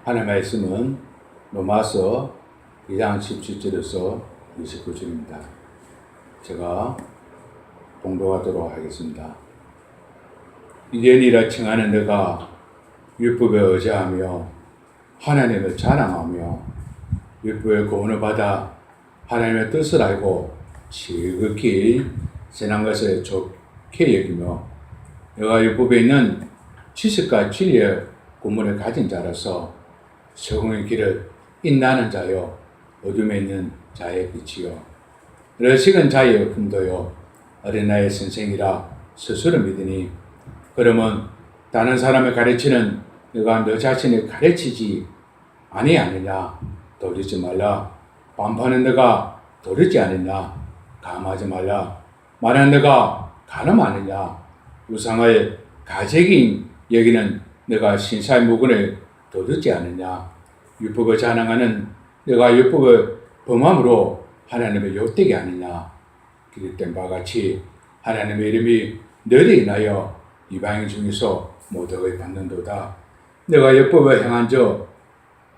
하나님의 말씀은 로마서 2장 17절에서 29절입니다. 제가 봉독하도록 하겠습니다. 유대인이라 칭하는 내가 율법에 의지하며 하나님을 자랑하며 율법의 구원을 받아 하나님의 뜻을 알고 지극히 선한 것을 좋게 여기며 내가 율법에 있는 지식과 진리의 구문을 가진 자라서 성령의 길을 인나는 자요 어둠에 있는 자의 빛이요 어리석은 자의 훈도요 어린아이의 선생이라 스스로 믿으니 그러면 다른 사람을 가르치는 너가 너 자신을 가르치지 아니하느냐 도르지 말라 반파는 너가 도르지 않느냐 감하지 말라 말하는 너가 가늠하느냐 우상을 가책인 여기는 너가 신사의 무근을 도르지 않느냐 율법을 자랑하는 너가 율법을 범함으로 하나님을 욕되게 하느냐 기록된 바와 같이 하나님의 이름이 너희로 인하여 이방인 중에서 모독을 받는도다. 내가 율법을 행한 저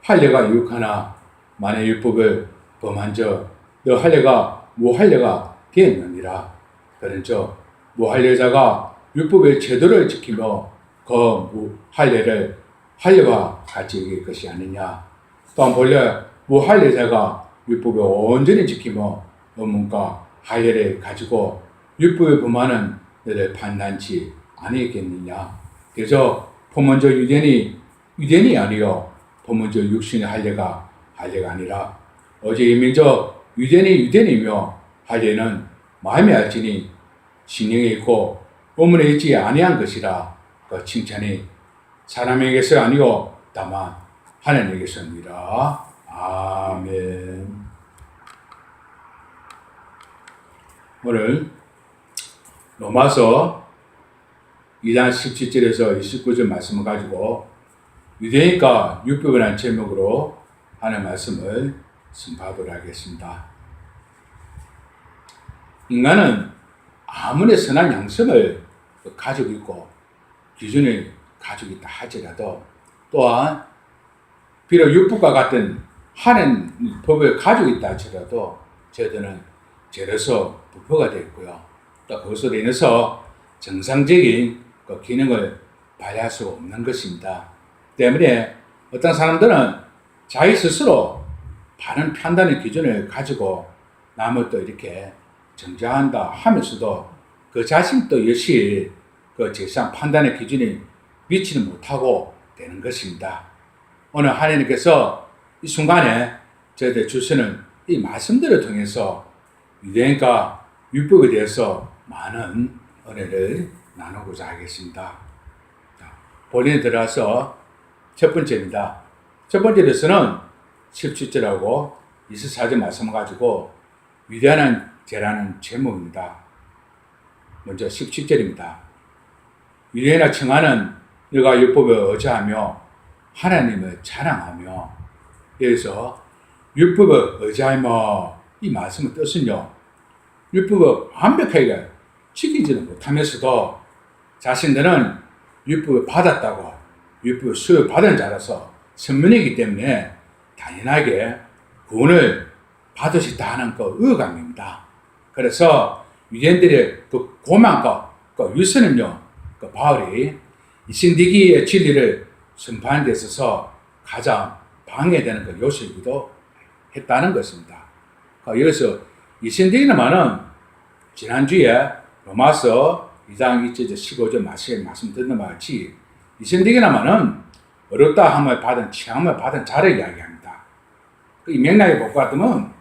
할례가 유익하나 만일 율법을 범한 저 너 할례가 무할례가 되었느니라. 그런 저 무할례자가 율법의 제도를 지키며 그 무할례를 할례와 같이 여길 것이 아니냐. 또한 본래 무할례자가 율법을 온전히 지키며 의문과 할례를 가지고 율법을 범하는 너를 판단치 아니겠느냐. 그래서 범먼저 유대인이 아니요 범먼저 육신의 할례가 아니라 어제 이미 저 유대인이며 할례는 마음에 알지니 신령에 있고 의문에 있지 아니한 것이라 그 칭찬이 사람에게서 아니요 다만 하나님에게서니라. 아멘. 오늘 로마서 2장 17절에서 29절 말씀을 가지고 유대인과 율법이라는 제목으로 하는 말씀을 선포하도록 하겠습니다. 인간은 아무리 선한 양심을 가지고 있고 기준을 가지고 있다 할지라도 또한 비록 율법과 같은 하는 법을 가지고 있다 할지라도 저들은 죄로서 부패가 되어 있고요. 또 그것으로 인해서 정상적인 그 기능을 발휘할 수 없는 것입니다. 때문에 어떤 사람들은 자기 스스로 바른 판단의 기준을 가지고 남을 또 이렇게 정죄한다 하면서도 그 자신도 역시 그 제시한 판단의 기준이 미치지 못하고 되는 것입니다. 오늘 하나님께서 이 순간에 저희들 주시는 이 말씀들을 통해서 유대인과 율법에 대해서 많은 은혜를 나누고자 하겠습니다. 본론에 들어가서 첫 번째입니다. 첫 번째로서는 17절하고 24절 말씀을 가지고 위대한 죄라는 제목입니다. 먼저 17절입니다. 유대인이라 칭하는 너가 율법에 의지하며 하나님을 자랑하며 여기서 율법에 의지하며 이 말씀의 뜻은요. 율법을 완벽하게 지키지는 못하면서도 자신들은 율법을 받았다고 율법을 수여받은 자라서 선민이기 때문에 당연하게 구원을 받을 수 있다 하는 그 의감입니다. 그래서 유대인들의 그 고만과 그 위선은요. 그 바울이 이 신디기의 진리를 선포하는 데 있어서 가장 방해되는 그 요소이기도 했다는 것입니다. 여기서 이 신디기는 지난주에 로마서 2장 2절 15절 말씀 듣는 바 같이 이 신디기는 어렵다 함을 받은 취함을 받은 자를 이야기합니다. 이 맥락에 볼 것 같으면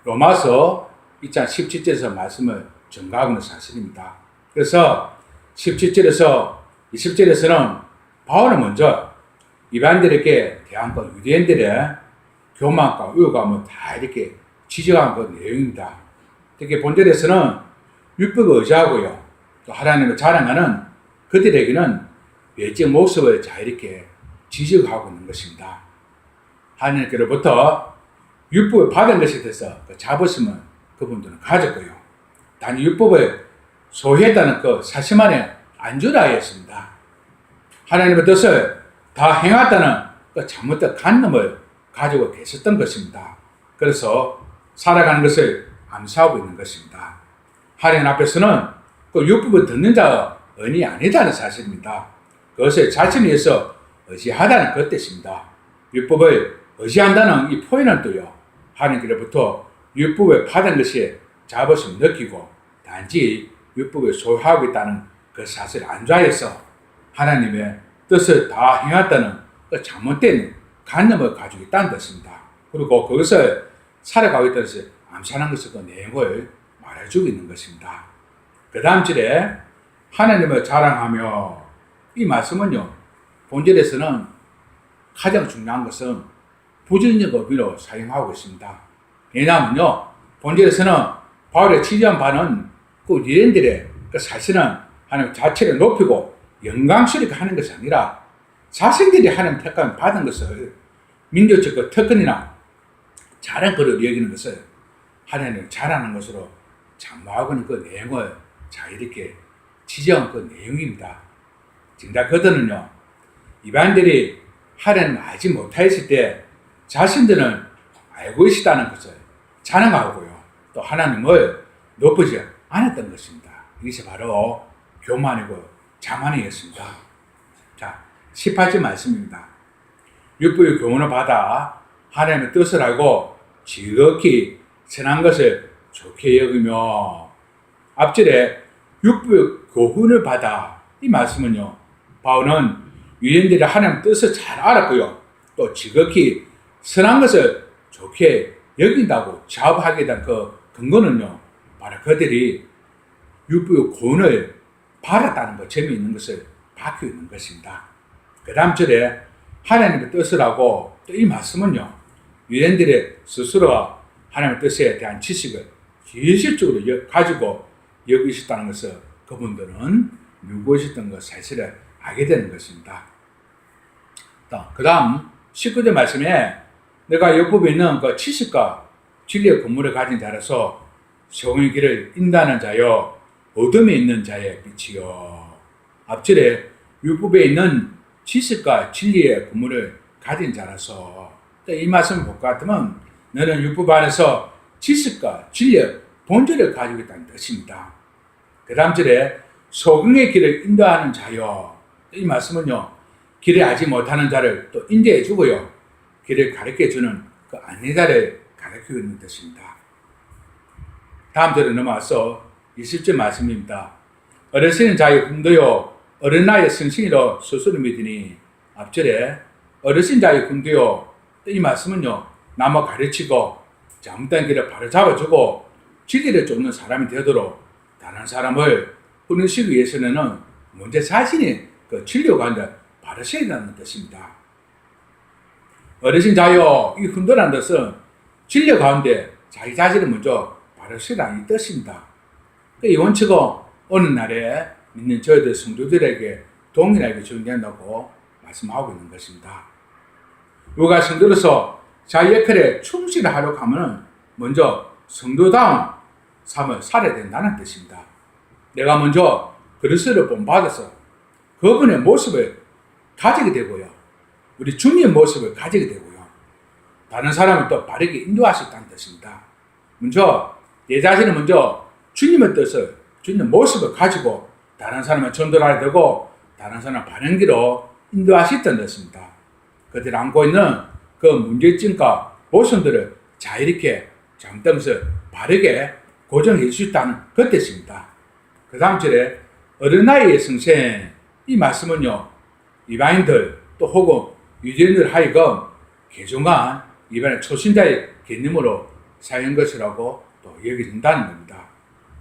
로마서 2장 17절에서 말씀을 전가하고 있는 사실입니다. 그래서 17절에서 20절에서는 바울은 먼저 이방인들에게 대한 그 유대인들의 교만과 의감을 다 이렇게 지적한 그 내용입니다. 특히 본절에서는 율법을 의지하고요. 또 하나님을 자랑하는 그들에게는 외적 모습을 잘 이렇게 지적하고 있는 것입니다. 하나님께로부터 율법을 받은 것에 대해서 그 자부심을 그분들은 가졌고요. 단 율법을 소유했다는 그 사실만에 안주를 하였습니다. 하나님의 뜻을 다 행했다는 그 잘못된 관념을 가지고 계셨던 것입니다. 그래서 살아가는 것을 암시하고 있는 것입니다. 하나님 앞에서는 그 율법을 듣는 자가 은이 아니다는 사실입니다. 그것을 자신에 의해서 의지하다는 그 뜻입니다. 율법을 의지한다는 이 표현은 또요, 하나님께로부터 율법을 받은 것이 자부심을 느끼고 단지 율법을 소유하고 있다는 그 사실을 안좌해서 하나님의 뜻을 다 행했다는 그 잘못된 관념을 가지고 있다는 뜻입니다. 그리고 그것을 살아가고 있다는 것을 암시하는 것을 그 내용을 말해주고 있는 것입니다. 그 다음 절에 하나님을 자랑하며, 이 말씀은요, 본절에서는 가장 중요한 것은 부정적 의미로 사용하고 있습니다. 왜냐하면요, 본절에서는 바울의 취재한 바는 그 유대인들의 그 사실은 하나님 자체를 높이고 영광스럽게 하는 것이 아니라 자신들이 하나님 택함을 받은 것을 민족적 그 특권이나 자랑거리로 여기는 것을 하나님을 잘하는 것으로 장모하고 있는 그 내용을 자 이렇게 지적한 그 내용입니다. 진짜 그들은요, 이반들이 하나님을 알지 못하였을 때 자신들은 알고 있다는 것을 자랑하고요, 또 하나님을 높이지 않았던 것입니다. 이것이 바로 교만이고 자만이었습니다. 자, 18절 말씀입니다. 율법의 교훈을 받아 하나님의 뜻을 알고 지극히 선한 것을 좋게 여기며, 앞절에 율법의 교훈을 받아, 이 말씀은요, 바울은 유대인들이 하나님의 뜻을 잘 알았고요, 또 지극히 선한 것을 좋게 여긴다고 자부하게 된 그 근거는요, 바로 그들이 율법의 교훈을 받았다는 것, 재미있는 것을 밝히고 있는 것입니다. 그 다음 절에 하나님의 뜻을 하고, 또 이 말씀은요, 유대인들의 스스로가 하나님의 뜻에 대한 지식을 기술적으로 가지고 여기고 있었다는 것을 그분들은 누구 있었던 것 사실을 알게 되는 것입니다. 그 다음 19절 말씀에 내가 율법에 있는 그 지식과 진리의 근무를 가진 자라서 세상의 길을 인도하는 자여 어둠에 있는 자의 빛이요. 앞절에 율법에 있는 지식과 진리의 근무를 가진 자라서, 이 말씀을 볼 것 같으면 너는 율법 안에서 지식과 진리의 본질을 가지고 있다는 뜻입니다. 그 다음 절에 소경의 길을 인도하는 자여, 이 말씀은요, 길을 알지 못하는 자를 또 인도해 주고요, 길을 가르쳐 주는 그 안내자를 가르치고 있는 뜻입니다. 다음 절에 넘어와서 20절 말씀입니다. 어르신 자의 hum도요 어른 나이의 성신이로 스스로 믿으니, 앞절에 어르신 자의 hum도요, 이 말씀은요, 남을 가르치고 잘못된 길을 바로 잡아주고 진리를 쫓는 사람이 되도록 다른 사람을 끊으시기 위해서는 먼저 자신이 그 진리와 관계를 바르셔야 된다는 뜻입니다. 어르신 자여, 이 hum도라는 뜻은 진리 가운데 자기 자신을 먼저 바르시라는 이 뜻입니다. 이 원칙은 어느 날에 믿는 저희들 성도들에게 동일하게 적용된다고 말씀하고 있는 것입니다. 우리가 성도로서 자기 역할에 충실하려고 하면 먼저 성도다운 삶을 살아야 된다는 뜻입니다. 내가 먼저 그리스도를 본받아서 그분의 모습을 가지게 되고요, 우리 주님의 모습을 가지게 되고요, 다른 사람을 또 바르게 인도할 수 있다는 뜻입니다. 먼저 내 자신을 먼저 주님의 뜻을, 주님의 모습을 가지고 다른 사람을 전도하게 되고 다른 사람을 바른 길로 인도할 수 있다는 뜻입니다. 그들이 안고 있는 그 문제점과 모순들을 잘 이렇게 잘못된 것을 바르게 고정해 줄 수 있다는 그 뜻입니다. 그 다음 절에 어린 나이의 성생, 이 말씀은요, 이방인들 또 혹은 유대인들 하여금 개종한 이번에 초신자의 개념으로 사용한 것이라고 또 여겨진다는 겁니다.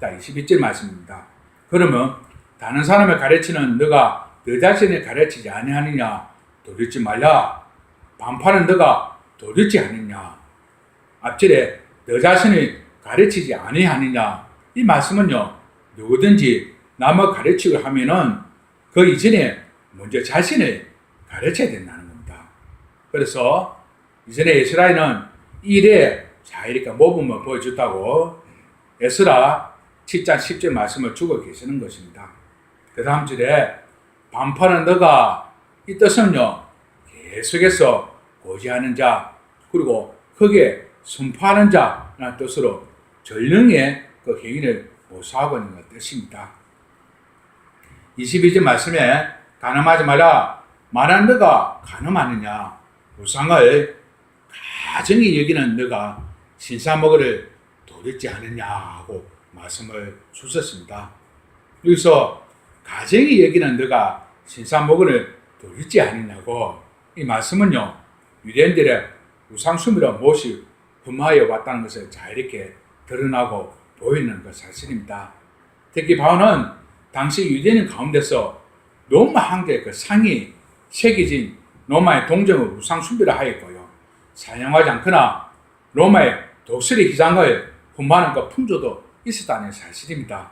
자, 22절 말씀입니다. 그러면 다른 사람을 가르치는 너가 너 자신을 가르치지 아니하느냐, 도리지 말라. 반파는 너가 도리지 않느냐. 앞절에 너 자신을 가르치지 아니하느냐, 이 말씀은요, 누구든지 남을 가르치고 하면은 그 이전에 먼저 자신을 가르쳐야 된다는 겁니다. 그래서 이전에 에스라에는 일에 자 이렇게 모범을 보여줬다고 에스라 7장 10절 말씀을 주고 계시는 것입니다. 그 다음 절에 반파는 너가, 이 뜻은요, 계속해서 고지하는 자, 그리고 크게 선포하는 자라는 뜻으로 전령의 그 행위를 모사하고 있는 것 뜻입니다. 22절 말씀에 간음하지 마라. 말한 너가 간음하느냐? 우상을 가정히 여기는 너가 신사먹으를 도리지 않느냐고 말씀을 주셨습니다. 여기서 가정히 여기는 너가 신사먹으를 도리지 않느냐고, 이 말씀은요, 유대인들의 우상숭배로 무엇이 흠하여 왔다는 것을 잘 이렇게 드러나고 보이는 것 사실입니다. 특히 바울은 당시 유대인 가운데서 로마 황제의 그 상이 새겨진 로마의 동정을 우상숭배를 하였고요, 사용하지 않거나 로마의 독수리 기장을 흠모하는 그 풍조도 있었다는 사실입니다.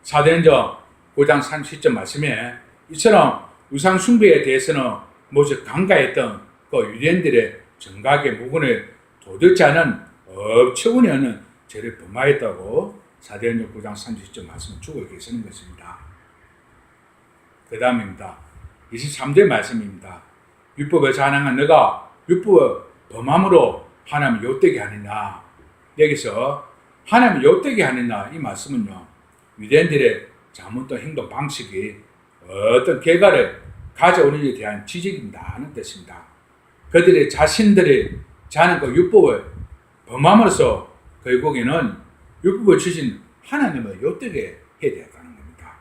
사도행전 9장 30절 말씀에 이처럼 우상숭배에 대해서는 모두 강가했던 그 유대인들의 정각의 무근을 도들지 않은 업처구니 없는 죄를 범하였다고 사도행전 9장 30절 말씀을 주고 계시는 것입니다. 그 다음입니다. 23절 말씀입니다. 율법을 자랑한 너가 율법을 범함으로 하나님을 욕되게 하느냐. 여기서 하나님을 욕되게 하느냐, 이 말씀은요, 유대인들의 잘못된 행동 방식이 어떤 결과를 가져오는지에 대한 지적입니다 하는 뜻입니다. 그들이 자신들이 자는 그 율법을 범함으로써 결국에는 율법을 주신 하나님을 욕되게 해야 되었다는 겁니다.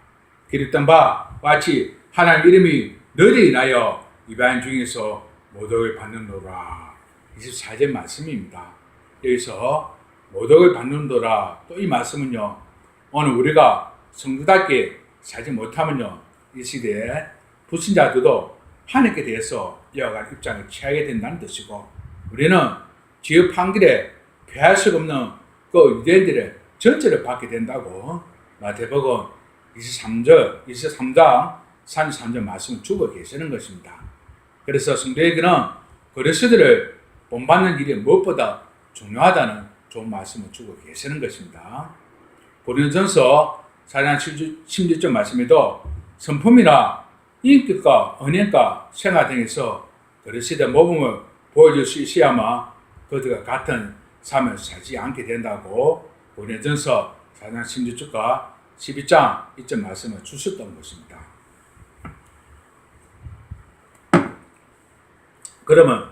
기록된 바와 같이 하나님 이름이 너희를 인하여 이방 중에서 모독을 받는도라. 24절 말씀입니다. 여기서 모독을 받는도라, 또 이 말씀은요, 오늘 우리가 성도답게 살지 못하면요, 이 시대에 불신자들도 하나님께 대해서 이와 같은 입장을 취하게 된다는 뜻이고, 우리는 지역 판결에 피할 수 없는 그 유대인들의 전체를 받게 된다고 마태복음 23장 33절 말씀을 주고 계시는 것입니다. 그래서 성도에게는 그리스도를 본받는 일이 무엇보다 중요하다는 좋은 말씀을 주고 계시는 것입니다. 고린도전서 4장 16절 말씀에도 성품이나 인격과 언행과 생활 등에서 그리스도의 모범을 보여줄 수 있어야만 그들과 같은 삶을 살지 않게 된다고 고린도전서 4장 16절과 12장 2절 말씀을 주셨던 것입니다. 그러면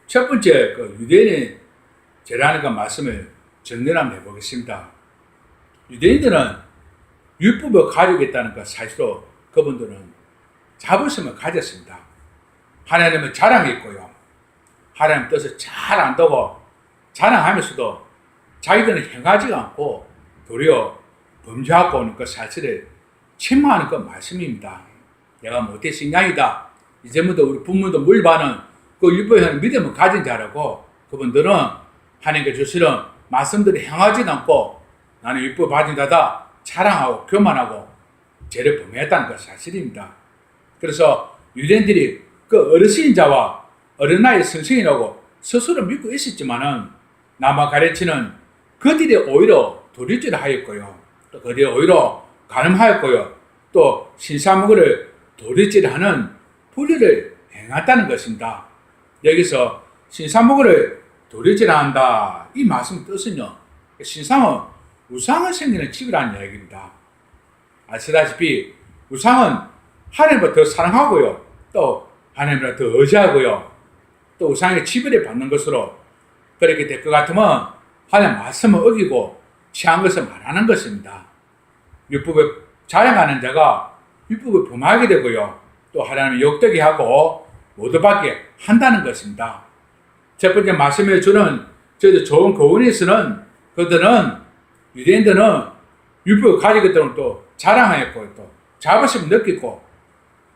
첫 번째 그 유대인의 죄라는 그 말씀을 정리를 한번 해보겠습니다. 유대인들은 율법을 가지고 있다는 그 사실로 그분들은 자부심을 가졌습니다. 하나님을 자랑했고요, 하나님 뜻을 잘 안다고 자랑하면서도 자기들은 행하지가 않고 도리어 범죄하고 오는 그 사실을 침망하는 그 말씀입니다. 내가 못된 신앙이다, 이제부터 우리 부모도 물받는 그 율법에 믿음을 가진 자라고, 그분들은 하나님께 주시는 말씀들을 행하지도 않고 나는 율법 받은 자다 자랑하고 교만하고 죄를 범했다는 그 사실입니다. 그래서 유대인들이 그 어르신 자와 어린 나이의 선생이라고 스스로 믿고 있었지만은 남아 가르치는 그들이 오히려 도리질을 하였고요, 또 그들이 오히려 간음하였고요, 또 신사무구를 도리질하는 불의를 행했다는 것입니다. 여기서 신사무구를 도리질한다, 이 말씀 뜻은요, 신상은 우상을 섬기는 집이라는 이야기입니다. 아시다시피 우상은 하나님을 더 사랑하고요, 또 하나님을 더 의지하고요, 또 우상의 지배를 받는 것으로 그렇게 될 것 같으면 하나님 말씀을 어기고 취한 것을 말하는 것입니다. 율법을 자랑하는 자가 율법을 범하게 되고요, 또 하나님을 욕되게 하고 모두받게 한다는 것입니다. 첫 번째 말씀해 주는 저희들 좋은 교훈에서는 그들은 유대인들은 율법을 가지고 있다는 또 자랑하였고 또 자부심을 느끼고,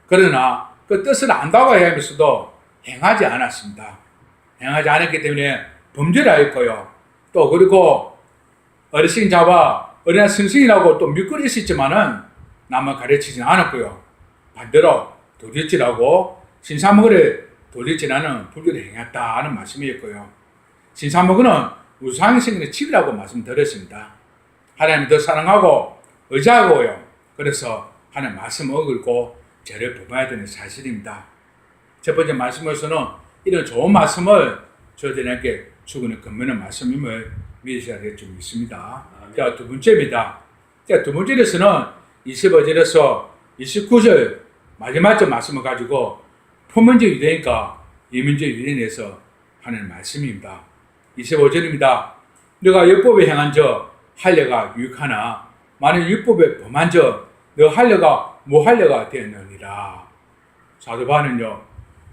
그러나 그 뜻을 안다고 하면서도 행하지 않았습니다. 행하지 않았기 때문에 범죄를 하였고요, 또 그리고 어르신 자와 어린아이 선생이라고 또 믿고 있었지만은 남을 가르치지는 않았고요, 반대로 도리질하고 신사무구를 도리질하는 불교를 행했다는 말씀이었고요, 신사무구는 우상이 생기는 집이라고 말씀드렸습니다. 하나님을 더 사랑하고 의지하고요, 그래서 하나님 말씀을 어글고 죄를 범해야 되는 사실입니다. 첫 번째 말씀으로서는 이런 좋은 말씀을 저희들에게 주고는 건면한 말씀임을 믿으셔야 될 줄 믿습니다. 자, 두 번째입니다. 자, 두 번째로서는 25절에서 29절 마지막 말씀을 가지고 표면적 유대인과 이면적 유대인에서 하는 말씀입니다. 25절입니다. 너가 율법에 행한 저 할례가 유익하나 만일 율법에 범한 저 너 할례가 무할례가 되느니라. 사도 바울은요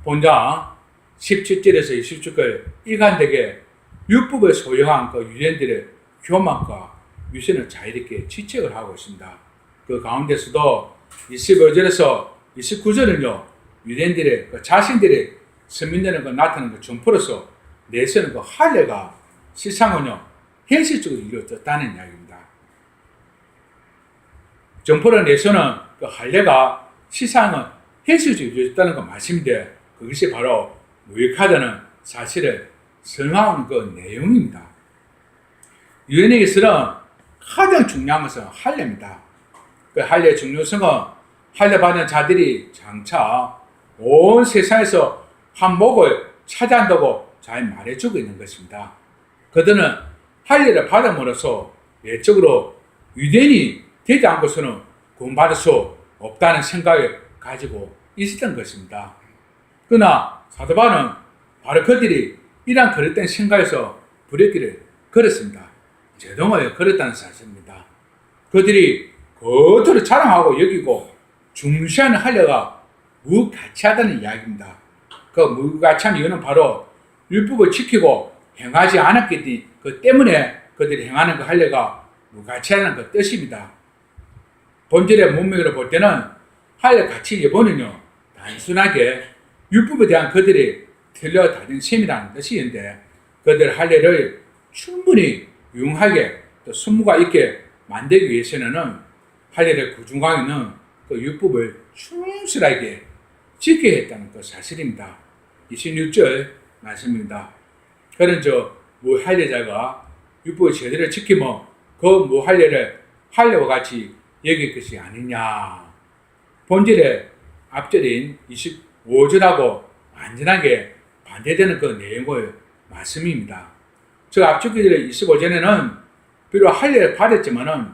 본장 17절에서 27절 일관되게 율법에 소유한 그 유대인들의 교만과 위선을 자유롭게 지적을 하고 있습니다. 그 가운데서도 25절에서 29절은요 유대인들의 그 자신들의 서민되는 그 나타나는 그 점포로서 내세우는 그 할례가 실상은요 현실적으로 이루어졌다는 이야기입니다. 점포를 내세우는 그 할례가 실상은 현실적으로 이루어졌다는 그 말씀인데 그것이 바로 무익하다는 사실을 설명하는 그 내용입니다. 유대인에게서는 가장 중요한 것은 할례입니다. 그 할례의 중요성은 할례 받는 자들이 장차 온 세상에서 한몫을 차지한다고 잘 말해주고 있는 것입니다. 그들은 할례를 받음으로써 외적으로 유대인이 되지 않고서는 구원받을 수 없다는 생각을 가지고 있었던 것입니다. 그러나 사도 바울은 바로 그들이 이러한 그릇된 생각에서 브레이크를 걸었습니다. 제동을 걸었다는 사실입니다. 그들이 겉으로 자랑하고 여기고 중시하는 할례가 무가치하다는 이야기입니다. 그 무가치한 이유는 바로 율법을 지키고 행하지 않았기 때문에 그들이 행하는 그 할례가 무가치하다는 그 뜻입니다. 본질의 문맥으로 볼 때는 할례 가치 여부는요 단순하게 율법에 대한 그들이 틀려 다진 셈이라는 뜻이는데 그들 할례를 충분히 유용하게 또 순무가 있게 만들기 위해서는 할례를 구중하고 있는 그 율법을 충실하게 지켜야 했다는 그 사실입니다. 26절 말씀입니다. 그런 무할례자가 율법을 제대로 지키면 그 무할례를 할례와 같이 여길 것이 아니냐. 본질의 앞절인 25절하고 완전하게 반대되는 그 내용의 말씀입니다. 저 앞쪽의 25절에는 비록 할례를 받았지만은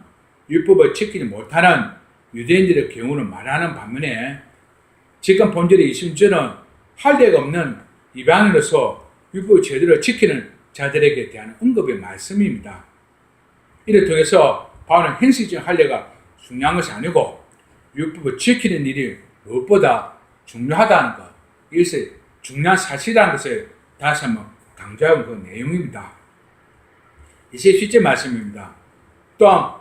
율법을 지키지 못하는 유대인들의 경우를 말하는 반면에 지금 본절의 26절은 할례가 없는 이방인으로서 율법을 제대로 지키는 자들에게 대한 언급의 말씀입니다. 이를 통해서 바울은 행실적인 할례가 중요한 것이 아니고 율법을 지키는 일이 무엇보다 중요하다는 것, 이것이 중요한 사실이라는 것을 다시 한번 강조하는 그 내용입니다. 27절 말씀입니다. 또한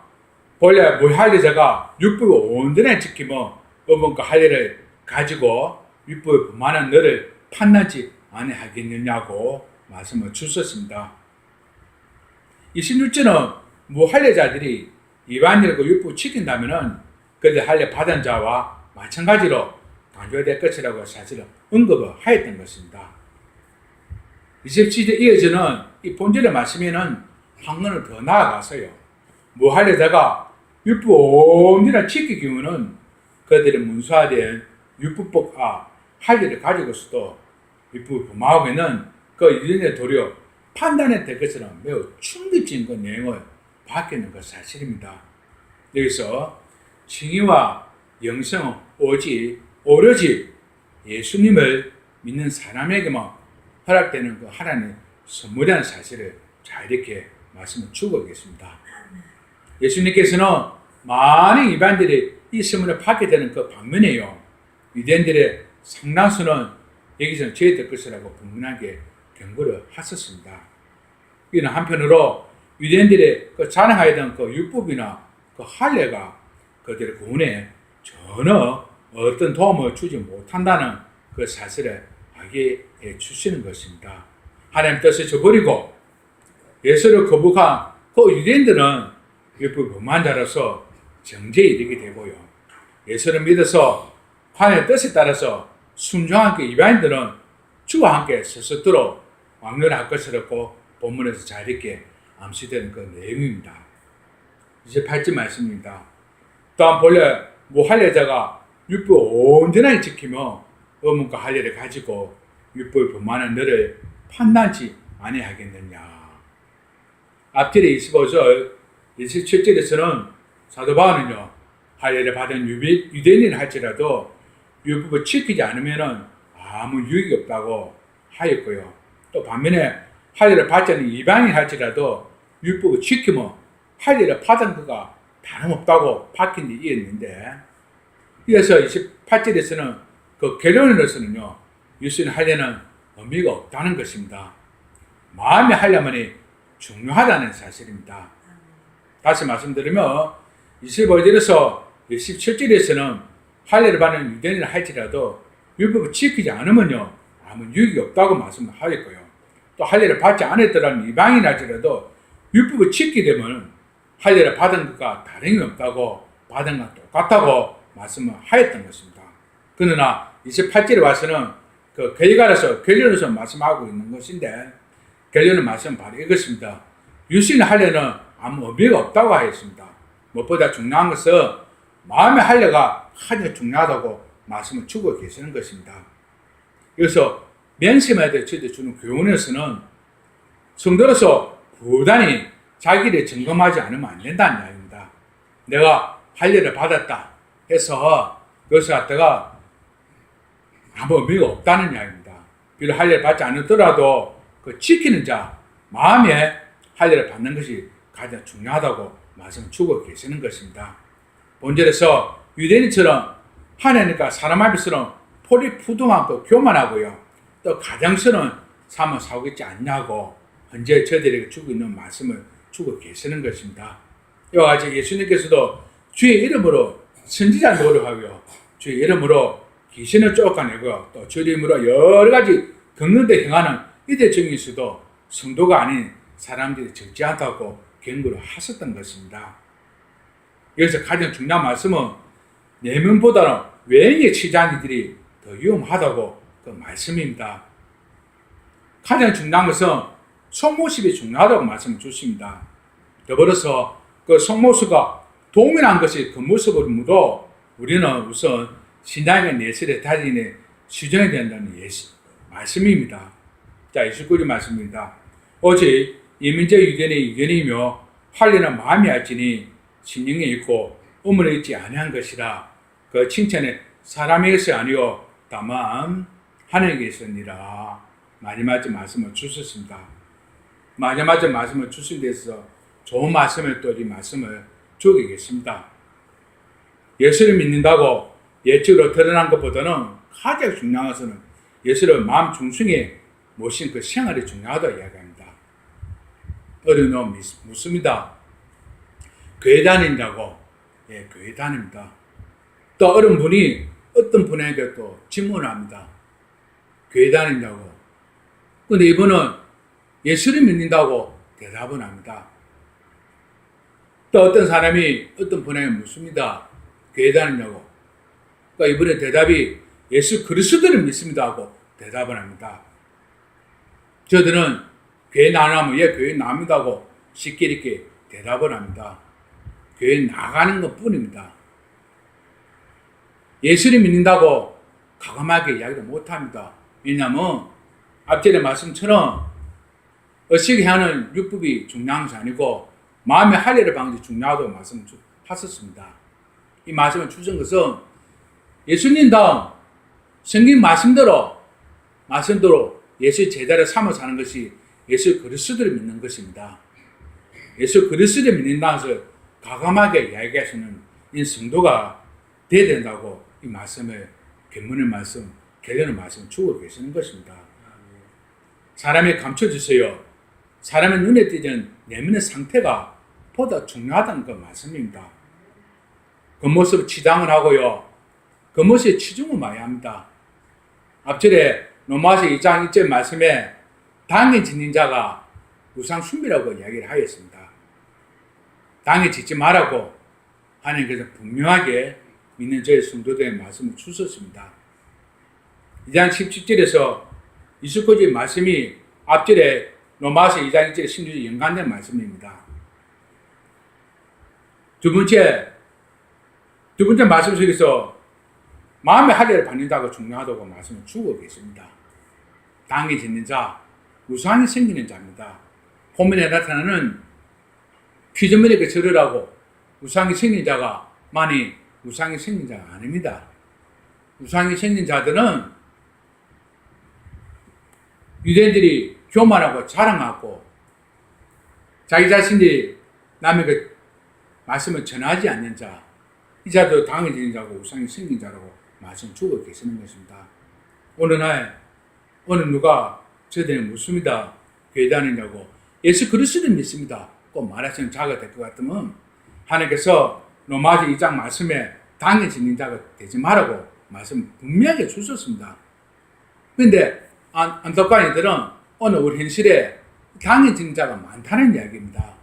본래 무할례자가 율법을 온전히 지키며 법은 그 할례를 가지고 율법을 범하는 너를 판단지 아니하겠느냐고 말씀을 주셨습니다. 26절은 무할례자들이 일반인의 그 율법을 지킨다면은 그들 할례 받은 자와 마찬가지로 강조될 것이라고 사실은 언급을 하였던 것입니다. 27절 이어지는 이 본절의 말씀에는 한 걸음 더 나아가서요. 무할례자가 율법 온전히 지키기 위해서는 그들의 문수화된 율법법과 할례를 가지고서도 율법을 범하고 있는 그 유대인의 도리어 판단에 될 것처럼 매우 충격적인 그 내용을 받겠는 것 사실입니다. 여기서 칭의와 영생은 오로지 예수님을 믿는 사람에게만 허락되는 그 하나님의 선물이라는 사실을 잘 이렇게 말씀을 주고 계십니다. 예수님께서는 많은 이방인들이 이 선물을 받게 되는 그 반면에요. 유대인들의 상당수는 여기서는 죄될 것이라고 분명하게 경고를 하셨습니다. 이는 한편으로 유대인들의 그 자랑하였던 그 율법이나 그 할례가 그들의 구원에 전혀 어떤 도움을 주지 못한다는 그 사실을 알게 해 주시는 것입니다. 하나님 뜻을 저버리고 예수를 거부한 그 유대인들은 율법을 범한 자로서 정죄에 이르게 되고요. 예수를 믿어서 하나님의 뜻에 따라서 순종한 그 이방인들은 주와 함께 서서도록 왕래할 것이라고 본문에서 잘 이렇게 암시되는 그 내용입니다. 이제 8절 말씀입니다. 또한 본래 무할례자가 율법을 온전하게 지키며 의문과 할례를 가지고 율법을 범하는 너를 판단치 아니하겠느냐. 앞절에 25절 27절에서는 사도 바울은요, 할례를 받은 유대인을 할지라도 율법을 지키지 않으면 아무 유익이 없다고 하였고요. 또 반면에 할례를 받지 않은 이방인 할지라도 율법을 지키면 할례를 받은 그가 다름없다고 바뀐 데 이었는데, 이어서 28절에서는 그 결론으로서는요, 예수님 할례는 의미가 없다는 것입니다. 마음의 할례만이 중요하다는 사실입니다. 다시 말씀드리면 25절에서 27절에서는 할례를 받는 유대인을 할지라도 율법을 지키지 않으면요 아무 유익이 없다고 말씀하였고요. 또 할례를 받지 않았더라는 이방인 할지라도 율법을 지키게 되면 할례를 받은 것과 다름이 없다고, 받은 것과 똑같다고 말씀을 하였던 것입니다. 그러나 28절에 와서는 그 결과로서 결론에서 말씀하고 있는 것인데, 결론의 말씀은 바로 이것입니다. 유신 할례는 아무 의미가 없다고 하였습니다. 무엇보다 중요한 것은 마음의 할례가 가장 중요하다고 말씀을 주고 계시는 것입니다. 그래서 맹세에 대해 주는 교훈에서는 성도로서 부단히 자기를 점검하지 않으면 안 된다는 이야기입니다. 내가 할례를 받았다 해서 그것을 갖다가 아무 의미가 없다는 이야기입니다. 비록 할례를 받지 않았더라도 그 지키는 자, 마음에 할례를 받는 것이 가장 중요하다고 말씀을 주고 계시는 것입니다. 본절에서 유대인처럼 하나님과 사람 앞에서는 포리푸둥하고 교만하고요, 또 가장스러운 삶을 살고 있지 않냐고 현재 저들에게 주고 있는 말씀을 주고 계시는 것입니다. 이와 같이 예수님께서도 주의 이름으로 선지자 노릇하고요, 주의 이름으로 귀신을 쫓아내고 또 주의 이름으로 여러 가지 걷는데 행하는 이들 중에서도 성도가 아닌 사람들이 적지 않다고 경고를 하셨던 것입니다. 여기서 가장 중요한 말씀은 내면보다는 외형의 치장이들이 더 위험하다고 그 말씀입니다. 가장 중요한 것은 속모습이 중요하다고 말씀을 주십니다. 더불어서 그 속모습과 동일한 것이 겉모습으로 우리는 우선 신앙의 내실에 달인에 수정해야 된다는 말씀입니다. 자, 29절 말씀입니다. 오직 이민자 유대인의 유대인이며 할례는 마음이 알지니 신령에 있고 의문에 있지 아니한 것이라. 그 칭찬에 사람에게서 아니요 다만 하나님께서니라. 마지막 말씀을 주셨습니다. 마지막 말씀을 주신 데서 좋은 말씀을 또 이 말씀을 주겠습니다. 예수를 믿는다고 예측으로 드러난 것보다는 가장 중요한 것은 예수를 마음 중심에 모신 그 생활이 중요하다고 이야기합니다. 어려운 놈 묻습니다. 교회 다닌다고. 예, 교회 다닙니다. 또 어른 분이 어떤 분에게 또 질문을 합니다. 교회 다닌다고. 근데 이분은 예수를 믿는다고 대답을 합니다. 또 어떤 사람이 어떤 분에게 묻습니다. 교회 다닌다고. 그러니까 이분의 대답이 예수 그리스도를 믿습니다 하고 대답을 합니다. 저들은 교회 나가면 예, 교회 나갑니다고 쉽게 이렇게 대답을 합니다. 교회 나가는 것 뿐입니다. 예수를 믿는다고 과감하게 이야기를 못합니다. 왜냐하면 앞전에 말씀처럼 의식이 하는 율법이 중요한 것이 아니고 마음의 할례를 받는 것이 중요하다고 말씀하셨습니다. 이 말씀을 주신 것은 예수님 다음 성경 말씀대로 예수 제자를 삼아 사는 것이 예수 그리스도를 믿는 것입니다. 예수 그리스도를 믿는다는 것을 과감하게 이야기하시는 이 성도가 되어야 된다고 이 말씀을 견문의 말씀, 결론의 말씀을 주고 계시는 것입니다. 사람이 감춰주세요. 사람의 눈에 띄는 내면의 상태가 보다 중요하다는 그 말씀입니다. 겉모습 치장을 하고요. 겉모습에 치중을 많이 합니다. 앞절에 로마서 2장 1절 말씀에 당에 짓는 자가 우상 숭배라고 이야기를 하였습니다. 당에 짓지 말라고 하나님께서 분명하게 믿는 저희 성도들의 말씀을 주셨습니다. 2장 17절에서 29절 말씀이 앞절에 로마서 2장 1절 16절 연관된 말씀입니다. 두 번째 말씀 속에서 마음의 할례를 받는다고 중요하다고 말씀을 주고 계십니다. 당이 짓는 자, 우상이 생기는 자입니다. 본문에 나타나는 피조물에게 절으라고 우상이 생긴 자가 많이 우상이 생긴 자가 아닙니다. 우상이 생긴 자들은 유대인들이 교만하고 자랑하고 자기 자신이 남에게 말씀을 전하지 않는 자, 이 자도 당이 지는 자고 우상이 생긴 자라고 말씀 주고 계시는 것입니다. 어느 날 어느 누가 저들이 묻습니다. 교회 다니냐고. 예수 그리스도를 믿습니다. 꼭 말하시는 자가 될 것 같으면 하나님께서 로마서 2장 말씀에 당에 지닌 자가 되지 말라고 말씀 분명하게 주셨습니다. 그런데 안타까운 이들은 오늘 우리 현실에 당에 지닌 자가 많다는 이야기입니다.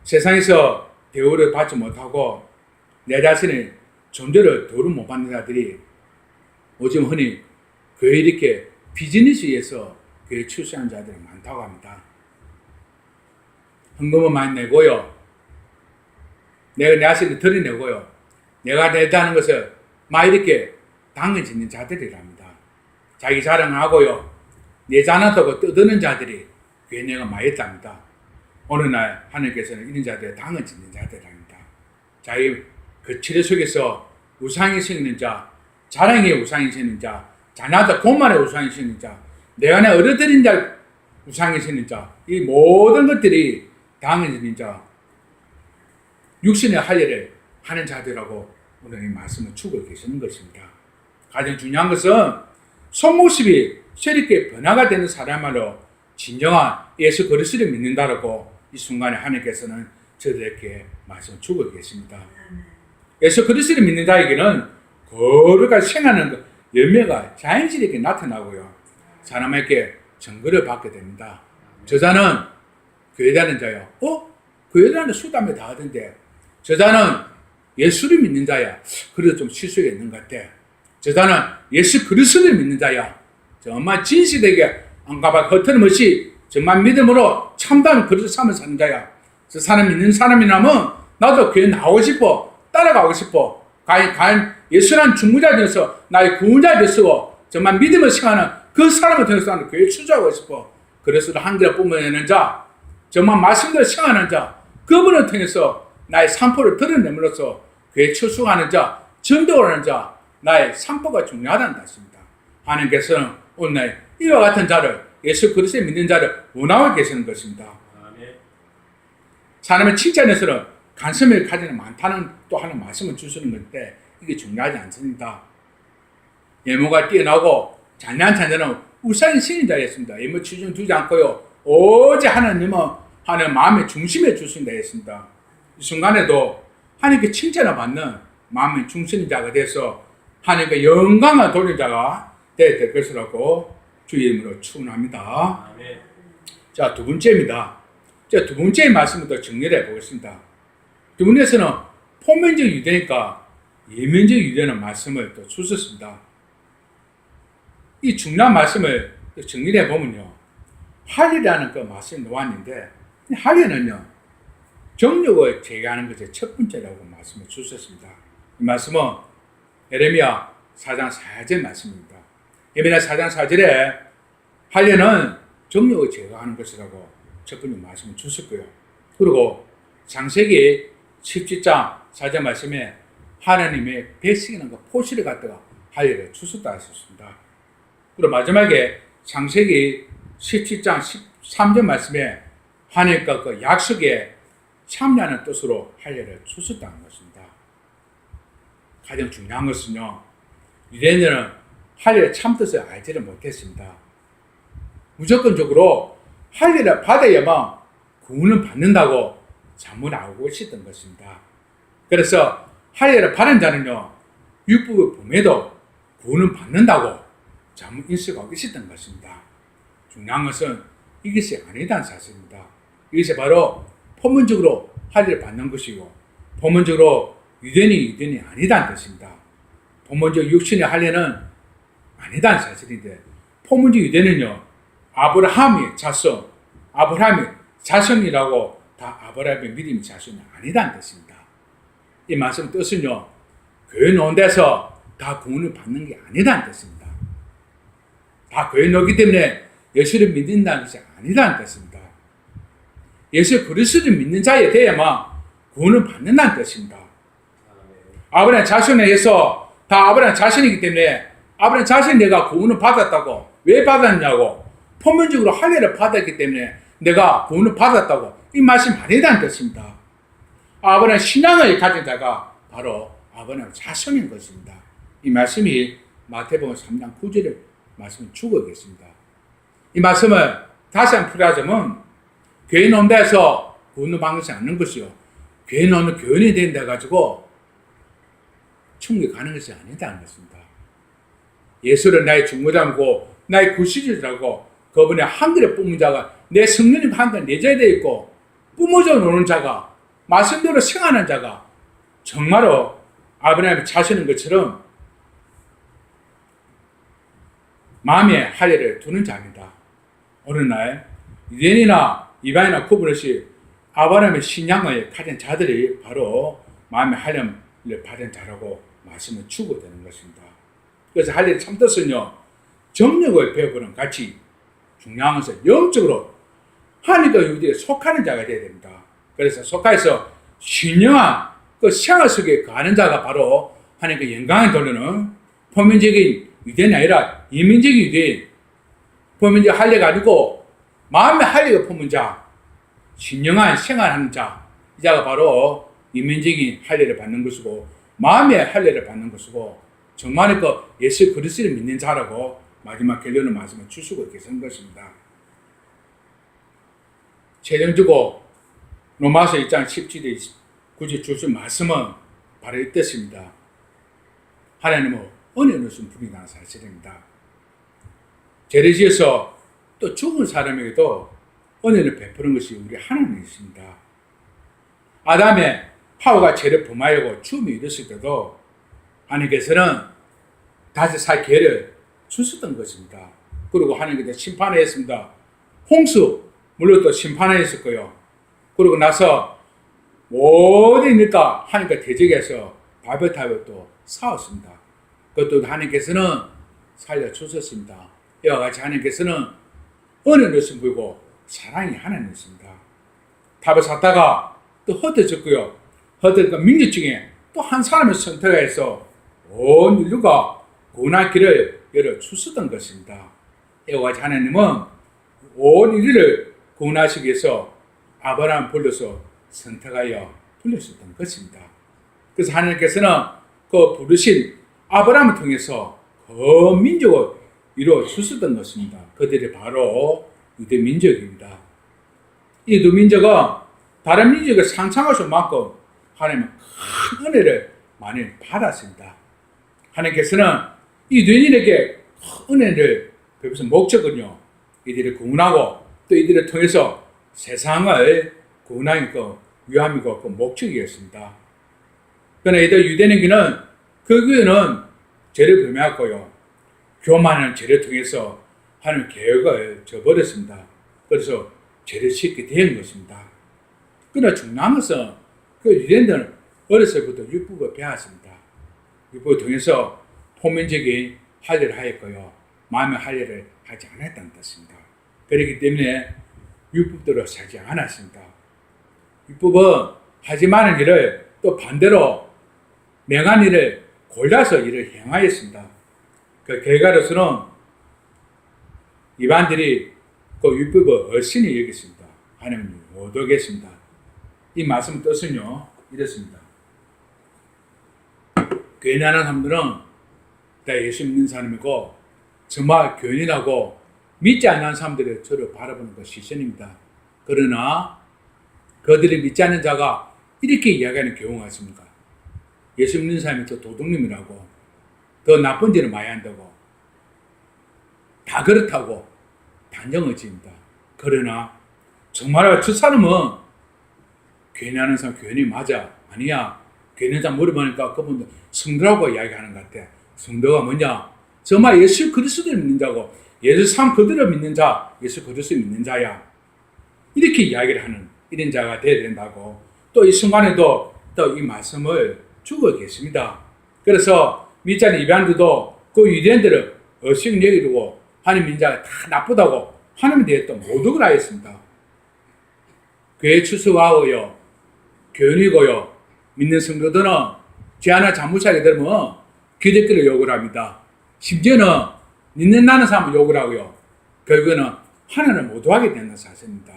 세상에서 대우를 받지 못하고 내 자신의 존재를 대우를 못 받는 자들이 요즘 흔히 교회 이렇게 비즈니스에서 교회 출세하는 자들이 많다고 합니다. 헌금을 많이 내고요. 내가 내 자신을 드러내고요. 내가 내다는 것을 막 이렇게 당을 짓는 자들이랍니다. 자기 자랑을 하고요. 내 자랑하다고 떠드는 자들이 교회 내가 많이 있답니다. 어느 날 하나님께서는 이런 자들의 당을 짓는 자들이랍니다. 자기 그 치료 속에서 우상이 생기는 자, 자랑의 우상이 생기는 자, 자나다 교만의 우상이 생기는 자, 내 안에 얻어들인 자 우상이 생기는 자, 이 모든 것들이 당을 짓는 자, 육신의 할례를 하는 자들이라고 오늘 이 말씀을 주고 계시는 것입니다. 가장 중요한 것은 속모습이 새롭게 변화가 되는 사람으로 진정한 예수 그리스도를 믿는다라고 이 순간에 하나님께서는 저들에게 말씀을 주고 계십니다. 예수 그리스도를 믿는 자에게는 거룩하게 생하는 열매가 자연스럽게 나타나고요. 사람에게 증거를 받게 됩니다. 저자는 교회 다니는 자요. 교회 다니는 수담에 다 하던데 저자는 예수를 믿는 자야. 그래도 좀 실수가 있는 것 같아. 저자는 예수 그리스도를 믿는 자야. 정말 진실되게 안 가봐 겉으름없이 정말 믿음으로 참다운 그리스도 삶을 사는 자야. 저 사람 믿는 사람이라면 나도 교회 나오고 싶어. 따라가고 싶어. 과연 예수라는 중보자 되어서 나의 구원자 되어서 정말 믿음을 생하는 그 사람을 통해서 나는 교회에 출조하고 싶어. 그리스도 한계를 뿜어내는 자, 정말 말씀대로 생하는 자, 그분을 통해서 나의 산포를 드러내므로써 교회에 출석하는 자, 전도를 하는 자, 나의 산포가 중요하다는 것입니다. 하나님께서는 오늘 이와 같은 자를 예수 그리스도에 믿는 자를 원하고 계시는 것입니다. 사람의 칭찬에서는 관심을 가지는 많다는 또 하는 말씀을 주시는 건데 이게 중요하지 않습니다. 예모가 뛰어나고 잘난 자녀는 우상이 신인 자였습니다. 예모 치중 두지 않고요. 오직 하나님은 하나님 마음의 중심에 주신다 했습니다. 이 순간에도 하나님께 칭찬을 받는 마음의 중심인 자가 돼서 하나님께 영광을 돌린 자가 될 것이라고 주의 이름으로 축원합니다. 자, 두 번째입니다. 자, 두 번째 말씀부터 정리를 해보겠습니다. 두 번째에서는 포면적 유대니까 예면적 유대는 말씀을 또 주셨습니다. 이 중요한 말씀을 정리를 해보면요. 할례라는 그 말씀이 놓았는데 할례는요. 정욕을 제거하는 것이 첫 번째라고 말씀을 주셨습니다. 이 말씀은 예레미야 4장 4절 말씀입니다. 예레미야 4장 4절에 할례는 정욕을 제거하는 것이라고 첫 번째 말씀을 주셨고요. 그리고 창세기 17장 4절 말씀에 하나님의 백성이라는 그 포시를 갖다가 할례를 주셨다 하셨습니다. 그리고 마지막에 창세기 17장 13절 말씀에 하나님과 그 약속에 참여하는 뜻으로 할례를 주셨다는 것입니다. 가장 중요한 것은요. 유대인들은 할례의 참뜻을 알지를 못했습니다. 무조건적으로 할례를 받아야만 구원을 받는다고 잘못 알고 있었던 것입니다. 그래서 할례를 받은 자는요. 율법을 범해도 구원을 받는다고 잘못 인식하고 있었던 것입니다. 중요한 것은 이것이 아니다는 사실입니다. 이것이 바로 포문적으로 할례를 받는 것이고 포문적으로 유대인이 아니다는 뜻입니다. 포문적 육신의 할례는 아니다는 사실인데 포문적 유대는요. 아브라함의 자손이라고 다 아브라함의 믿음의 자손이 아니다는 뜻입니다. 이 말씀 뜻은요, 교회 놓은 데서 다 구원을 받는 게 아니다는 뜻입니다. 다 교회 놓기 때문에 예수를 믿는다는 것이 아니다는 뜻입니다. 예수 그리스도를 믿는 자에 대해야만 구원을 받는다는 뜻입니다. 아브라함 자신에 의해서 다 아브라함 자신이기 때문에 아브라함 자신이 내가 구원을 받았다고, 왜 받았냐고, 표면적으로 할례를 받았기 때문에 내가 구원을 받았다고, 이 말씀 아니다는 뜻입니다. 아브라함 신앙을 가진 자가 바로 아브라함 자손인 것입니다. 이 말씀이 마태복음 3장 9절의 말씀을 주고 있겠습니다. 이 말씀을 다시 한번 풀어자면, 교회 놓은 데서 구원을 받는 것이 않는 것이요, 교회 놓는 교인이 된다 가지고 천국에 가는 것이 아니다는 것입니다. 예수를 나의 중보자고 나의 구시주라고 그분의 한글에 뿜은 자가 내 성령님 한글 내재되어 있고 뿜어져 노는 자가 말씀대로 생활하는 자가 정말로 아브라함이 자신인 것처럼 마음에 할례를 두는 자입니다. 어느 날 유대인이나 이방인이나 구분 없이 아브라함의 신앙을 가진 자들이 바로 마음의 할례를 받은 자라고 말씀을 주고 되는 것입니다. 그래서 할례의 참뜻은요, 정력을 배우고는 같이 중요한 것은 영적으로 하나님과 유대에 속하는 자가 되어야 됩니다. 그래서 속하여서 신령한 그 생활 속에 거하는 자가 바로 하나님께 영광을 돌리는 표면적인 유대인이 아니라 이민적인 유대인, 표면적 할례가 아니고 마음의 할례가 품은 자, 신령한 생활하는 자, 이 자가 바로 이민적인 할례를 받는 것이고 마음의 할례를 받는 것이고 정말 그 예수 그리스도를 믿는 자라고 마지막 결론의 말씀을 주시고 계신 것입니다. 최종적으로 로마서 1장 17절 9절 주신 말씀은 바로 이 뜻입니다. 하나님은 은혜를 주신 분이라는 사실입니다. 죄를 지어서 또 죽은 사람에게도 은혜를 베푸는 것이 우리 하나님이십니다. 아담의 하와가 죄를 범하여고 죽음이 이르실 때도 하나님께서는 다시 살 기회를 주셨던 것입니다. 그리고 하나님께서 심판을 했습니다. 홍수, 물론 또 심판을 했었고요. 그리고 나서 어디니까 하나님께 대적해서 바벨탑을 또 쌓았습니다. 그것도 하나님께서는 살려주셨습니다. 이와 같이 하나님께서는 은혜를 주시고 사랑이 하나님이십니다. 탑을 쌓다가 또 흩어졌고요. 흩어진 민족 중에 또 한 사람을 선택해서 온 인류가 구원할 길을 열어주셨던 것입니다. 이와 같이 하나님은 온 인류를 구원하시기 위해서 아브라함을 불러서 선택하여 불러주셨던 것입니다. 그래서 하나님께서는 그 부르신 아브라함을 통해서 그 민족을 이루어주셨던 것입니다. 그들이 바로 유대 민족입니다. 이 두 민족은 다른 민족을 상상할 수 만큼 하나님은 큰 은혜를 많이 받았습니다. 하나님께서는 이 유대인에게 큰 은혜를 베푸서 목적은요, 이들을 구원하고 또 이들을 통해서 세상을 구원하는 그 위함이고 그 목적이었습니다. 그러나 이들 유대인에게는 그 교회는 죄를 범했고요, 교만한 죄를 통해서 하나님 계획을 저버렸습니다. 그래서 죄를 짓게 된 것입니다. 그러나 중요한 것은 그 유대인들은 어렸을 때부터 율법을 배웠습니다. 율법을 통해서 표면적인 할례를 하였고요, 마음의 할례를 하지 않았다는 뜻입니다. 그렇기 때문에 율법대로 살지 않았습니다. 율법은 하지 마는 일을 또 반대로 명한 일을 골라서 일을 행하였습니다. 그 결과로서는 이방인들이 그 율법을 얼씬히 여겼습니다. 하나님은 못 오겠습니다. 이 말씀 뜻은요, 이렇습니다. 교인하는 사람들은 다 예수 믿는 사람이고 정말 교인이라고 믿지 않는 사람들이 저를 바라보는 것 시선입니다. 그러나 그들이 믿지 않는 자가 이렇게 이야기하는 경우가 있습니까? 예수 믿는 사람이 더 도둑님이라고, 더 나쁜 짓을 많이 한다고, 다 그렇다고 단정을 지입니다. 그러나 정말 저 사람은 교인하는 사람 교인이 맞아? 아니야. 교인한 사람 물어보니까 그분들 성도라고 이야기하는 것 같아. 성도가 뭐냐? 정말 예수 그리스도를 믿는 자고 예수 참 그들을 믿는 자, 예수 그리스도를 믿는 자야. 이렇게 이야기를 하는 이런 자가 되어야 된다고. 또 이 순간에도 또 이 말씀을 주고 계십니다. 그래서 미자는 이방인들도 그 유대인들을 어식 여기고 하나님 민자가 다 나쁘다고 하나님에 대해 또 모독을 하였습니다. 교회 추수하고요, 교훈이고요, 믿는 성도들은 죄 하나 잘못하게 되면 기득권을 요구를 합니다. 심지어는 믿는 나는 사람을 요구를 하고요, 결국에는 하나님을 모독하게 되는 사실입니다.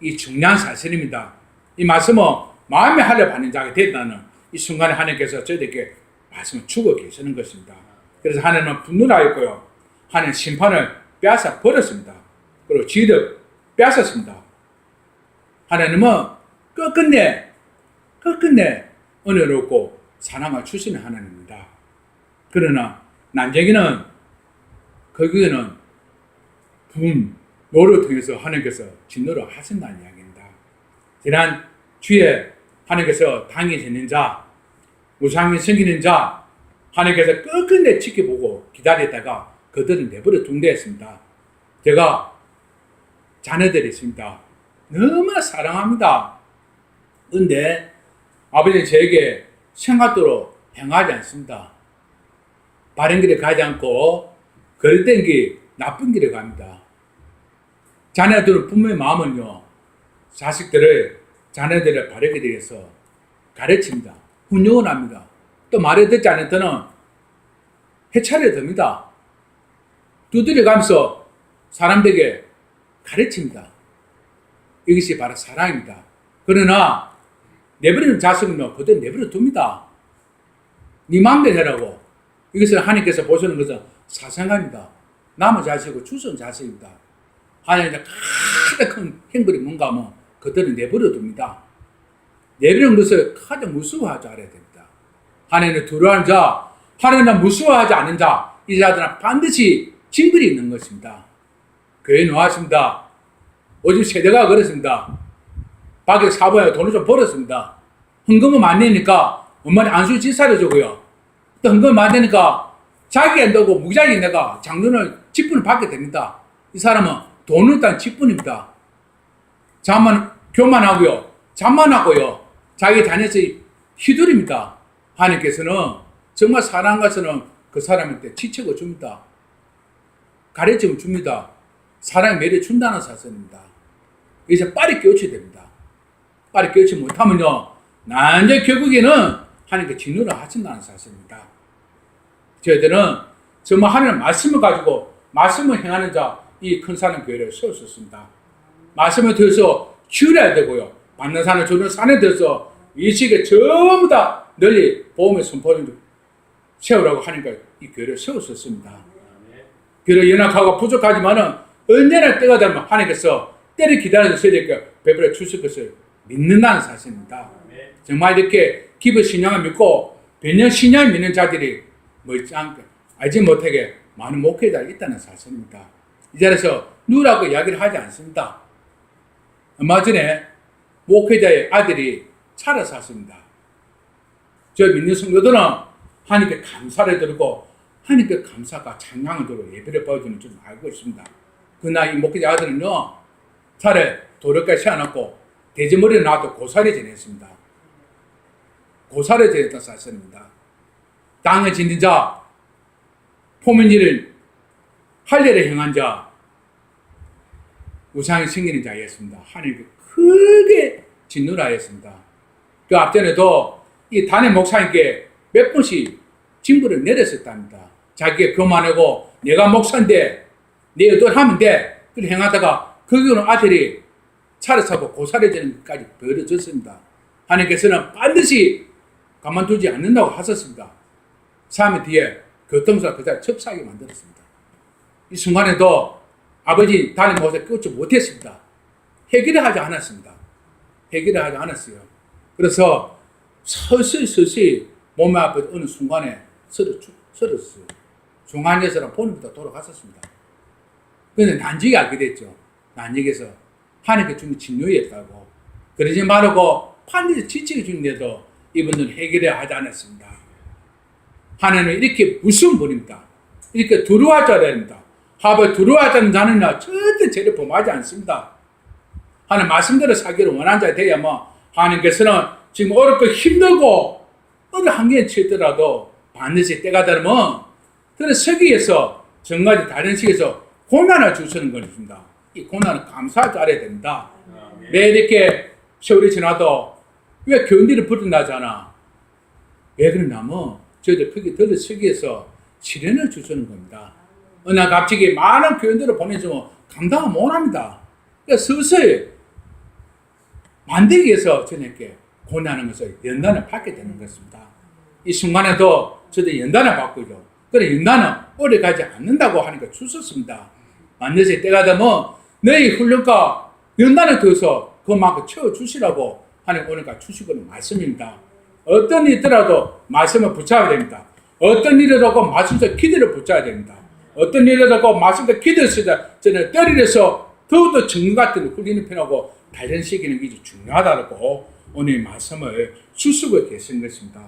이 중요한 사실입니다. 이 말씀은 마음에 하려 받는 자가 됐다는 이 순간에 하나님께서 저희들에게 말씀을 주고 계시는 것입니다. 그래서 하나님은 분노하였고요, 하나님 심판을 빼앗아 버렸습니다. 그리고 지혜를 빼앗았습니다. 하나님은 끝끝내 은혜를 얻고 사랑을 주시는 하나님입니다. 그러나 난쟁이는 거기에는 분노를 통해서 하나님께서 진노를 하신다는 이야기입니다. 지난 주에 하나님께서 당해지는 자, 무상이 생기는 자, 하나님께서 끝끝내 지켜보고 기다렸다가 그들은 내버려 둔대했습니다. 제가 자녀들이 있습니다. 너무나 사랑합니다. 근데 아버지는 저에게 생각대로 행하지 않습니다. 바른 길에 가지 않고 거짓된 길, 나쁜 길에 갑니다. 자녀들은 부모의 마음은요, 자녀들을 바르게 대해서 가르칩니다. 훈육을 합니다. 또 말을 듣지 않을 때는 해차려 듭니다. 두드려 가면서 사람들에게 가르칩니다. 이것이 바로 사랑입니다. 그러나 내버리는 자식은요, 그대로 내버려 둡니다. 네 마음대로 해라고. 이것을 하나님께서 보시는 것은 사생활입니다. 남의 자식이고 주선 자식입니다. 하나님의 가장 큰 행벌이 뭔가 하면 그들은 내버려 둡니다. 내버리는 것을 가장 무서워하지 않아야 됩니다. 하나님을 두려워하는 자, 하나님을 무서워하지 않는 자, 이 자들은 반드시 징벌이 있는 것입니다. 교회 놓았습니다. 요즘 세대가 그렇습니다. 밖에 사보에 돈을 좀 벌었습니다. 헌금을 많이 내니까 엄마는 안수 지사를 주고요. 또 헌금을 많이 내니까 자기 안 되고 무작위 내가 장로를 직분을 받게 됩니다. 이 사람은 돈을 딴 직분입니다. 교만하고요, 잠만하고요, 자기 자녀에서 휘두릅니다. 하나님께서는 정말 사랑과서는 그 사람한테 지책을 줍니다. 가르침을 줍니다. 사랑의 매를 준다는 사실입니다. 이제 빨리 깨우쳐야 됩니다. 빨리 깨우치 못하면요, 난제 결국에는 하나님께 진노를 하신다는 사실입니다. 저희들은 정말 하나님의 말씀을 가지고 말씀을 행하는 자, 이 큰 산은 교회를 세웠었습니다. 말씀을 들어서 키우려야 되고요, 받는 산을 주는 산에 들어서 이 시기에 전부 다 널리 보험의 선포를 세우라고 하니까 이 교회를 세웠었습니다. 교회를 연약하고 부족하지만은 언제나 때가 되면 하나님께서 때를 기다려서 저희에게 베풀어 주실 것을 믿는다는 사실입니다. 정말 이렇게 기부 신앙을 믿고 변형 신앙을 믿는 자들이 멀쩡하게 알지 못하게 많은 목회자가 있다는 사실입니다. 이 자리에서 누구라고 이야기를 하지 않습니다. 얼마 전에 목회자의 아들이 살아섰습니다. 저 믿는 성도들은 하나님께 감사를 드리고 하나님께 감사가 찬양을 드리고 예배를 보여주는 줄 알고 있습니다. 그러나 이 목회자 아들은요, 차례 도력까지 세워놓고 돼지머리를 놔도 고사를 지냈습니다. 고사를 지냈다는 사실입니다. 땅을 짓는 자, 포면일을 할례를 행한 자, 우상이 생기는 자였습니다. 하나님께 크게 진노를 하였습니다. 그 앞전에도 이 단임 목사님께 몇 번씩 징벌을 내렸었답니다. 자기가 교만하고 내가 목사인데 내 의도를 하면 돼, 그렇게 행하다가 거기는 아들이 차를 사고 고사해지는 것까지 벌어졌습니다. 하나님께서는 반드시 가만두지 않는다고 하셨습니다. 3일 뒤에 교통사가 그자를 첩사하게 만들었습니다. 이 순간에도 아버지 단임 목사 끊지 못했습니다. 해결을 하지 않았습니다. 해결을 하지 않았어요. 그래서 서서히 몸에 아파 어느 순간에 서렸어요. 중환자실은 본인부터 돌아갔었습니다. 그런데 난직이 알게 됐죠. 난직에서 하나님께 주는 진노였다고. 그러지 말고 반드시 지치게 주는데도 이분들은 해결을 하지 않았습니다. 하나님은 이렇게 무서운 분입니다. 이렇게 두려워하지 않아야 됩니다. 하버 두려워하지 않는 자는요, 절대 죄를 범하지 않습니다. 하나님 말씀대로 살기를 원하는 자가 되야만 하나님께서는 지금 어렵고 힘들고 어느 한계에 처했더라도 반드시 때가 되면 그런 서기에서 정말 다른 시기에서 고난을 주시는 것입니다. 이 고난은 감사할 줄 알아야 됩니다. 왜 이렇게 세월이 지나도 왜 견디를 부른다잖아. 왜 그러냐면 저희들 크게 들을 서기에서 시련을 주시는 겁니다. 어느 날 갑자기 많은 교인들을 보내주면 감당을 못합니다. 그러니까 서서히 만들기 위해서 저녁에 고난하는 것을 연단을 받게 되는 것입니다. 이 순간에도 저도 연단을 받고요. 그래 연단은 오래 가지 않는다고 하니까 주셨습니다. 반드시 때가 되면 너희 훈련과 연단을 더해서 그만큼 채워주시라고 하나님 오늘까 주시고는 말씀입니다. 어떤 일이 있더라도 말씀을 붙잡아야 됩니다. 어떤 일이라도 말씀에서 기대를 붙잡아야 됩니다. 어떤 일이라도 말씀에서 기대를 저는 때리려서 더욱더 정글 같은 훈련을 편하고 단련시키는 게 중요하다고 오늘 말씀을 주시고 계신 것입니다.